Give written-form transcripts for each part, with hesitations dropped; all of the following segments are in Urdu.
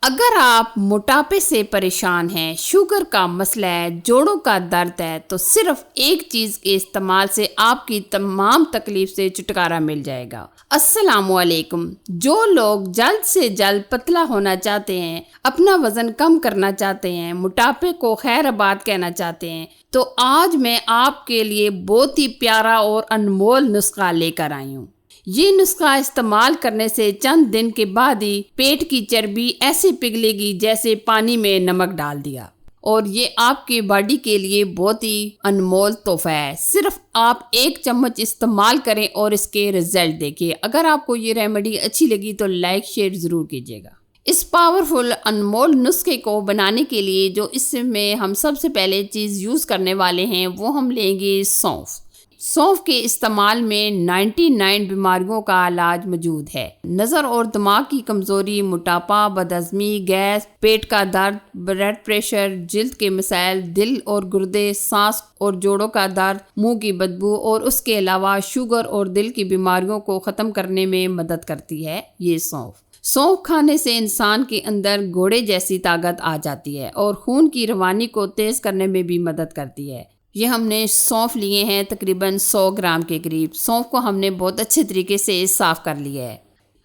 اگر آپ موٹاپے سے پریشان ہیں، شوگر کا مسئلہ ہے، جوڑوں کا درد ہے، تو صرف ایک چیز کے استعمال سے آپ کی تمام تکلیف سے چھٹکارا مل جائے گا۔ السلام علیکم۔ جو لوگ جلد سے جلد پتلا ہونا چاہتے ہیں، اپنا وزن کم کرنا چاہتے ہیں، موٹاپے کو خیر آباد کہنا چاہتے ہیں، تو آج میں آپ کے لیے بہت ہی پیارا اور انمول نسخہ لے کر آئی ہوں۔ یہ نسخہ استعمال کرنے سے چند دن کے بعد ہی پیٹ کی چربی ایسے پگھلے گی جیسے پانی میں نمک ڈال دیا، اور یہ آپ کی باڈی کے لیے بہت ہی انمول تحفہ ہے۔ صرف آپ 1 چمچ استعمال کریں اور اس کے رزلٹ دیکھیں۔ اگر آپ کو یہ ریمیڈی اچھی لگی تو لائک شیئر ضرور کیجیے گا۔ اس پاورفل انمول نسخے کو بنانے کے لیے جو اس میں ہم سب سے پہلے چیز یوز کرنے والے ہیں وہ ہم لیں گے سونف۔ سونف کے استعمال میں 99 بیماریوں کا علاج موجود ہے۔ نظر اور دماغ کی کمزوری، موٹاپا، بدہضمی، گیس، پیٹ کا درد، بلڈ پریشر، جلد کے مسائل، دل اور گردے، سانس اور جوڑوں کا درد، منہ کی بدبو اور اس کے علاوہ شوگر اور دل کی بیماریوں کو ختم کرنے میں مدد کرتی ہے یہ سونف۔ سونف کھانے سے انسان کے اندر گھوڑے جیسی طاقت آ جاتی ہے اور خون کی روانی کو تیز کرنے میں بھی مدد کرتی ہے۔ یہ ہم نے سونف لیے ہیں تقریباً 100 گرام کے قریب۔ سونف کو ہم نے بہت اچھے طریقے سے صاف کر لیا ہے۔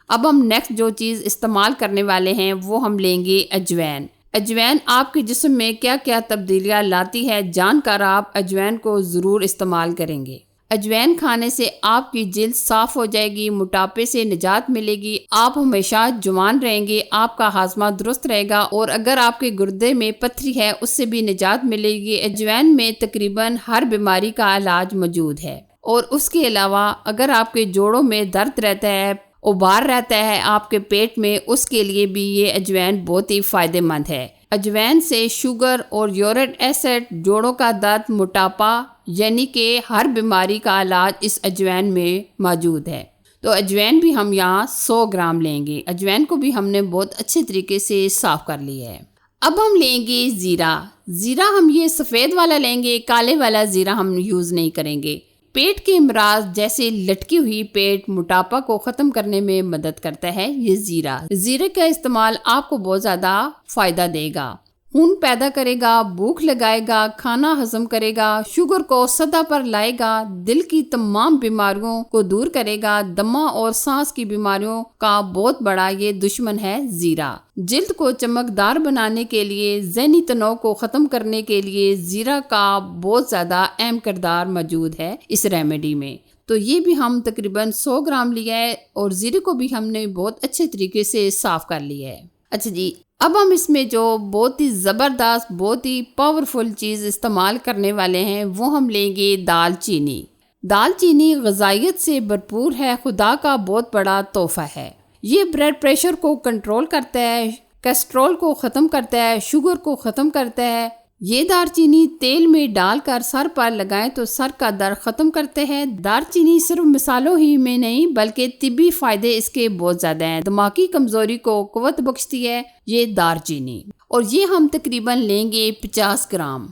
اب ہم نیکسٹ جو چیز استعمال کرنے والے ہیں وہ ہم لیں گے اجوائن۔ اجوائن آپ کے جسم میں کیا کیا تبدیلیاں لاتی ہے جان کر آپ اجوائن کو ضرور استعمال کریں گے۔ اجوائن کھانے سے آپ کی جلد صاف ہو جائے گی، موٹاپے سے نجات ملے گی، آپ ہمیشہ جوان رہیں گے، آپ کا ہاضمہ درست رہے گا، اور اگر آپ کے گردے میں پتھری ہے اس سے بھی نجات ملے گی۔ اجوائن میں تقریباً ہر بیماری کا علاج موجود ہے، اور اس کے علاوہ اگر آپ کے جوڑوں میں درد رہتا ہے، ابار رہتا ہے آپ کے پیٹ میں، اس کے لیے بھی یہ اجوائن بہت ہی فائدہ مند ہے۔ اجوائن سے شوگر اور یورک ایسڈ، جوڑوں کا درد، موٹاپا یعنی کہ ہر بیماری کا علاج اس اجوائن میں موجود ہے۔ تو اجوائن بھی ہم یہاں 100 گرام لیں گے۔ اجوائن کو بھی ہم نے بہت اچھے طریقے سے صاف کر لیا ہے۔ اب ہم لیں گے زیرہ۔ زیرہ ہم یہ سفید والا لیں گے، کالے والا زیرہ ہم یوز نہیں کریں گے۔ پیٹ کے امراض جیسے لٹکی ہوئی پیٹ، موٹاپا کو ختم کرنے میں مدد کرتا ہے یہ زیرہ۔ زیرے کا استعمال آپ کو بہت زیادہ فائدہ دے گا، خون پیدا کرے گا، بھوک لگائے گا، کھانا ہضم کرے گا، شوگر کو سطح پر لائے گا، دل کی تمام بیماریوں کو دور کرے گا، دمہ اور سانس کی بیماریوں کا بہت بڑا یہ دشمن ہے زیرہ۔ جلد کو چمکدار بنانے کے لیے، ذہنی تناؤ کو ختم کرنے کے لیے زیرہ کا بہت زیادہ اہم کردار موجود ہے اس ریمیڈی میں۔ تو یہ بھی ہم تقریباً 100 گرام لیا ہے، اور زیرے کو بھی ہم نے بہت اچھے طریقے سے صاف کر لیا ہے۔ اچھا جی، اب ہم اس میں جو بہت ہی زبردست، بہت ہی پاورفل چیز استعمال کرنے والے ہیں وہ ہم لیں گے دال چینی۔ دال چینی غذائیت سے بھرپور ہے، خدا کا بہت بڑا تحفہ ہے۔ یہ بلڈ پریشر کو کنٹرول کرتا ہے، کولیسٹرول کو ختم کرتا ہے، شوگر کو ختم کرتا ہے۔ یہ دار چینی تیل میں ڈال کر سر پر لگائیں تو سر کا درد ختم کرتے ہیں۔ دار چینی صرف مصالحوں ہی میں نہیں بلکہ طبی فائدے اس کے بہت زیادہ ہیں۔ دماغی کمزوری کو قوت بخشتی ہے یہ دار چینی، اور یہ ہم تقریباً لیں گے 50 گرام۔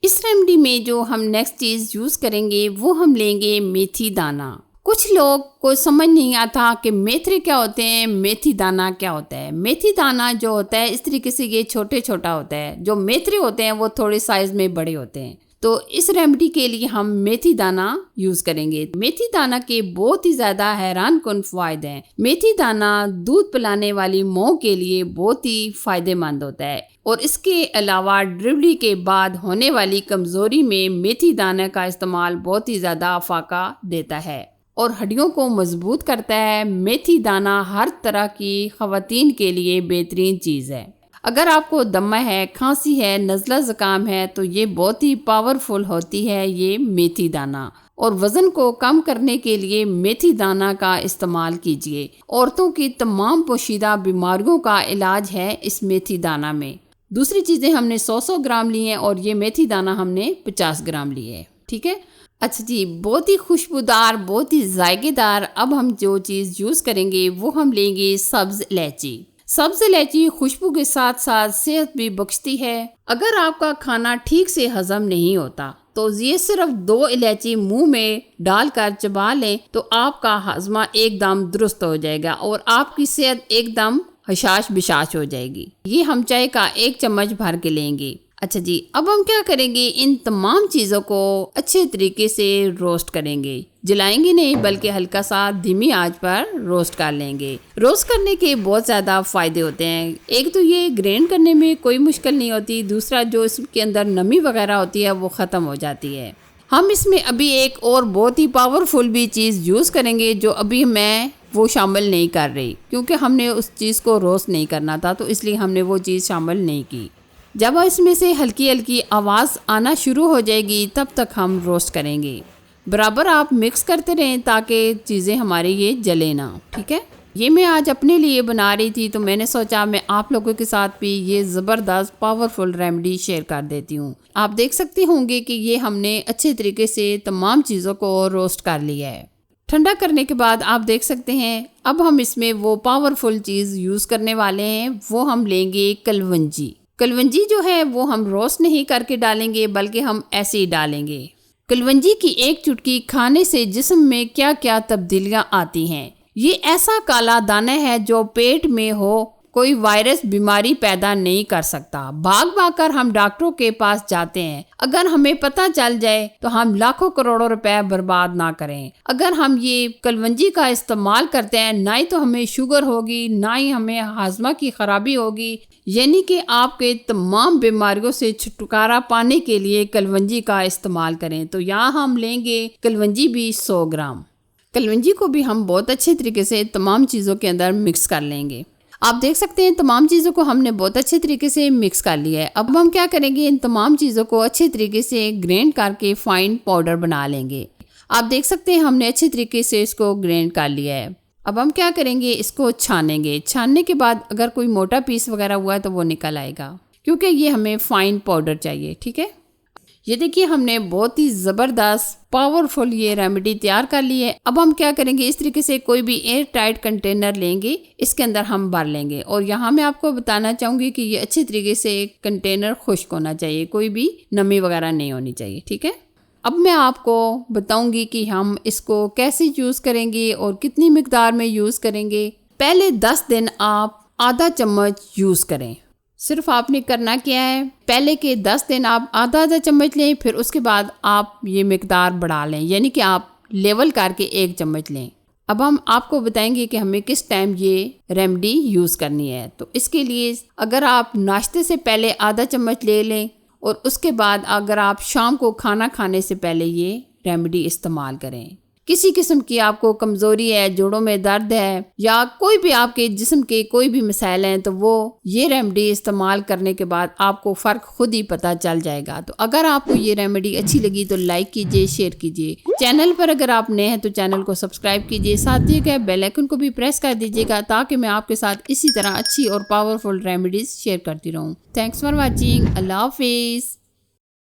اس ریمیڈی میں جو ہم نیکسٹ چیز یوز کریں گے وہ ہم لیں گے میتھی دانہ۔ کچھ لوگ کو سمجھ نہیں آتا کہ میتھری کیا ہوتے ہیں، میتھی دانہ کیا ہوتا ہے۔ میتھی دانہ جو ہوتا ہے اس طریقے سے یہ چھوٹے چھوٹا ہوتا ہے، جو میتھری ہوتے ہیں وہ تھوڑے سائز میں بڑے ہوتے ہیں۔ تو اس ریمیڈی کے لیے ہم میتھی دانہ یوز کریں گے۔ میتھی دانہ کے بہت ہی زیادہ حیران کن فوائد ہیں۔ میتھی دانہ دودھ پلانے والی ماؤں کے لیے بہت ہی فائدہ مند ہوتا ہے، اور اس کے علاوہ ڈلیوری کے بعد ہونے والی کمزوری میں میتھی دانہ کا استعمال بہت ہی زیادہ فائدہ دیتا ہے اور ہڈیوں کو مضبوط کرتا ہے۔ میتھی دانہ ہر طرح کی خواتین کے لیے بہترین چیز ہے۔ اگر آپ کو دمہ ہے، کھانسی ہے، نزلہ زکام ہے تو یہ بہت ہی پاورفل ہوتی ہے یہ میتھی دانہ، اور وزن کو کم کرنے کے لیے میتھی دانہ کا استعمال کیجیے۔ عورتوں کی تمام پوشیدہ بیماریوں کا علاج ہے اس میتھی دانہ میں۔ دوسری چیزیں ہم نے 100 گرام لی ہیں، اور یہ میتھی دانہ ہم نے 50 گرام لیے ہے، ٹھیک ہے۔ اچھا جی، بہت ہی خوشبودار، بہت ہی ذائقے دار اب ہم جو چیز یوز کریں گے وہ ہم لیں گے سبز الائچی۔ سبز الائچی خوشبو کے ساتھ ساتھ صحت بھی بخشتی ہے۔ اگر آپ کا کھانا ٹھیک سے ہضم نہیں ہوتا تو یہ صرف 2 الائچی منہ میں ڈال کر چبا لیں تو آپ کا ہاضمہ ایک دم درست ہو جائے گا اور آپ کی صحت ایک دم حشاش بشاش ہو جائے گی۔ یہ ہم چائے کا 1 چمچ بھر کے لیں گے۔ اچھا جی، اب ہم کیا کریں گے، ان تمام چیزوں کو اچھے طریقے سے روسٹ کریں گے، جلائیں گے نہیں بلکہ ہلکا سا دھیمی آنچ پر روسٹ کر لیں گے۔ روسٹ کرنے کے بہت زیادہ فائدے ہوتے ہیں۔ ایک تو یہ گرینڈ کرنے میں کوئی مشکل نہیں ہوتی، دوسرا جو اس کے اندر نمی وغیرہ ہوتی ہے وہ ختم ہو جاتی ہے۔ ہم اس میں ابھی ایک اور بہت ہی پاورفل بھی چیز یوز کریں گے جو ابھی میں وہ شامل نہیں کر رہی، کیونکہ ہم نے اس چیز کو روسٹ نہیں کرنا تھا، تو اس لیے ہم نے وہ چیز شامل نہیں کی۔ جب اس میں سے ہلکی ہلکی آواز آنا شروع ہو جائے گی تب تک ہم روسٹ کریں گے۔ برابر آپ مکس کرتے رہیں تاکہ چیزیں ہماری یہ جلے نہ، ٹھیک ہے۔ یہ میں آج اپنے لیے بنا رہی تھی تو میں نے سوچا میں آپ لوگوں کے ساتھ بھی یہ زبردست پاورفل ریمیڈی شیئر کر دیتی ہوں۔ آپ دیکھ سکتے ہوں گے کہ یہ ہم نے اچھے طریقے سے تمام چیزوں کو روسٹ کر لیا ہے۔ ٹھنڈا کرنے کے بعد آپ دیکھ سکتے ہیں اب ہم اس میں وہ پاورفل چیز یوز کرنے والے ہیں، وہ ہم لیں گے کلونجی۔ کلونجی جو ہے وہ ہم روسٹ نہیں کر کے ڈالیں گے بلکہ ہم ایسے ہی ڈالیں گے۔ کلونجی کی 1 چٹکی کھانے سے جسم میں کیا کیا تبدیلیاں آتی ہیں۔ یہ ایسا کالا دانہ ہے جو پیٹ میں ہو کوئی وائرس بیماری پیدا نہیں کر سکتا۔ بھاگ کر ہم ڈاکٹروں کے پاس جاتے ہیں، اگر ہمیں پتہ چل جائے تو ہم لاکھوں کروڑوں روپے برباد نہ کریں۔ اگر ہم یہ کلونجی کا استعمال کرتے ہیں نہ ہی تو ہمیں شوگر ہوگی، نہ ہی ہمیں ہاضمہ کی خرابی ہوگی، یعنی کہ آپ کے تمام بیماریوں سے چھٹکارا پانے کے لیے کلونجی کا استعمال کریں۔ تو یہاں ہم لیں گے کلونجی بھی 100 گرام۔ کلونجی کو بھی ہم بہت اچھے طریقے سے تمام چیزوں کے اندر مکس کر لیں گے۔ آپ دیکھ سکتے ہیں تمام چیزوں کو ہم نے بہت اچھے طریقے سے مکس کر لیا ہے۔ اب ہم کیا کریں گے، ان تمام چیزوں کو اچھے طریقے سے گرینڈ کر کے فائن پاؤڈر بنا لیں گے۔ آپ دیکھ سکتے ہیں ہم نے اچھے طریقے سے اس کو گرینڈ کر لیا ہے۔ اب ہم کیا کریں گے، اس کو چھانیں گے۔ چھاننے کے بعد اگر کوئی موٹا پیس وغیرہ ہوا ہے تو وہ نکل آئے گا، کیونکہ یہ ہمیں فائن پاؤڈر چاہیے، ٹھیک ہے۔ یہ دیکھیے ہم نے بہت ہی زبردست پاورفل یہ ریمیڈی تیار کر لی ہے۔ اب ہم کیا کریں گے، اس طریقے سے کوئی بھی ایئر ٹائٹ کنٹینر لیں گے، اس کے اندر ہم بھر لیں گے۔ اور یہاں میں آپ کو بتانا چاہوں گی کہ یہ اچھے طریقے سے کنٹینر خشک ہونا چاہیے، کوئی بھی نمی وغیرہ نہیں ہونی چاہیے، ٹھیک ہے۔ اب میں آپ کو بتاؤں گی کہ ہم اس کو کیسے یوز کریں گے اور کتنی مقدار میں یوز کریں گے۔ پہلے 10 دن آپ آدھا چمچ یوز کریں۔ صرف آپ نے کرنا کیا ہے، پہلے کے 10 دن آپ آدھا چمچ لیں، پھر اس کے بعد آپ یہ مقدار بڑھا لیں، یعنی کہ آپ لیول کر کے 1 چمچ لیں۔ اب ہم آپ کو بتائیں گے کہ ہمیں کس ٹائم یہ ریمیڈی یوز کرنی ہے۔ تو اس کے لیے اگر آپ ناشتے سے پہلے آدھا چمچ لے لیں اور اس کے بعد اگر آپ شام کو کھانا کھانے سے پہلے یہ ریمیڈی استعمال کریں۔ کسی قسم کی آپ کو کمزوری ہے، جوڑوں میں درد ہے یا کوئی بھی آپ کے جسم کے کوئی بھی مسائل ہیں تو وہ یہ ریمیڈی استعمال کرنے کے بعد آپ کو فرق خود ہی پتہ چل جائے گا۔ تو اگر آپ کو یہ ریمیڈی اچھی لگی تو لائک کیجئے، شیئر کیجئے۔ چینل پر اگر آپ نئے ہیں تو چینل کو سبسکرائب کیجئے، ساتھ دیے گئے بیل آئیکن کو بھی پریس کر دیجئے گا تاکہ میں آپ کے ساتھ اسی طرح اچھی اور پاورفل ریمیڈیز شیئر کرتی رہوں۔ Thanks for watching. اللہ حافظ۔